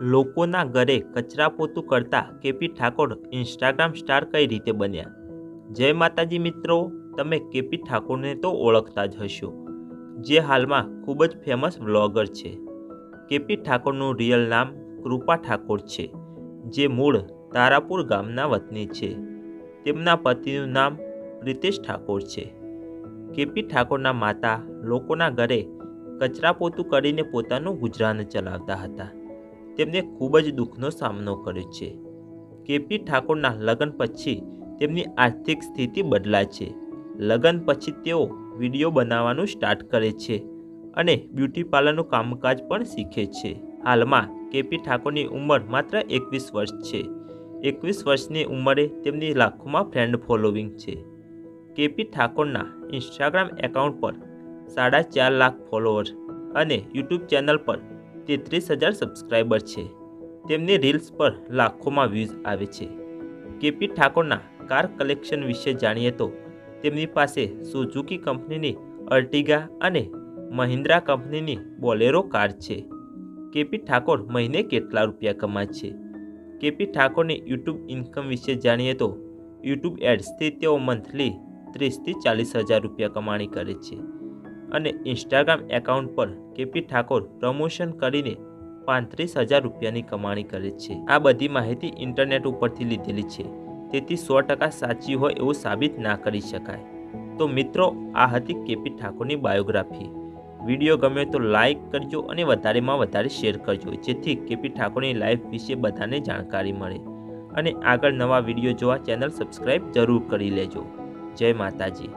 લોકોના ઘરે કચરા પોતું કરતા કેપી ઠાકોર ઇન્સ્ટાગ્રામ સ્ટાર કઈ રીતે બન્યા? જય માતાજી મિત્રો, તમે કેપી ઠાકોરને તો ઓળખતા જ હશો, જે હાલમાં ખૂબ જ ફેમસ વ્લોગર છે. કેપી ઠાકોરનું રિયલ નામ કૃપા ઠાકોર છે, જે મૂળ તારાપુર ગામના વતની છે. તેમના પતિનું નામ પ્રિતેશ ઠાકોર છે. કેપી ઠાકોરના માતા લોકોના ઘરે કચરા પોતું કરીને પોતાનું ગુજરાન ચલાવતા હતા. તેમને ખૂબ જ દુઃખનો સામનો કર્યો છે. કેપી ઠાકોરના લગ્ન પછી તેમની આર્થિક સ્થિતિ બદલાય છે. લગ્ન પછી તેઓ વિડીયો બનાવવાનું સ્ટાર્ટ કરે છે અને બ્યુટી પાર્લરનું કામકાજ પણ શીખે છે. હાલમાં કેપી ઠાકોરની ઉંમર માત્ર 21 વર્ષ છે. 21 વર્ષની ઉંમરે તેમની લાખોમાં ફ્રેન્ડ ફોલોવિંગ છે. કેપી ઠાકોરના ઇન્સ્ટાગ્રામ એકાઉન્ટ પર 4.5 લાખ ફોલોઅર્સ અને યુટ્યુબ ચેનલ પર 33,000 સબસ્ક્રાઈબર છે. તેમની રીલ્સ પર લાખોમાં વ્યૂઝ આવે છે. કેપી ઠાકોરના કાર કલેક્શન વિશે જાણીએ તો તેમની પાસે સુઝુકી કંપનીની અર્ટિગા અને મહિન્દ્રા કંપનીની બોલેરો કાર છે. કેપી ઠાકોર મહિને કેટલા રૂપિયા કમાય છે? કેપી ઠાકોરની યુટ્યુબ ઇન્કમ વિશે જાણીએ તો યુટ્યુબ એડ્સથી તેઓ મંથલી 30,000 થી 40,000 રૂપિયા કમાણી કરે છે અને ઇન્સ્ટાગ્રામ એકાઉન્ટ પર કેપી ઠાકોર પ્રમોશન કરીને 35,000 રૂપિયાની કમાણી કરે છે. આ બધી માહિતી ઇન્ટરનેટ ઉપરથી લીધેલી છે, તેથી 100% સાચી હોય એવું સાબિત ના કરી શકાય. તો મિત્રો, આ હતી કેપી ઠાકોરની બાયોગ્રાફી. વિડીયો ગમે તો લાઈક કરજો અને વધારેમાં વધારે શેર કરજો, જેથી કેપી ઠાકોરની લાઈફ વિશે બધાને જાણકારી મળે. અને આગળ નવા વિડીયો જોવા ચેનલ સબસ્ક્રાઈબ જરૂર કરી લેજો. જય માતાજી.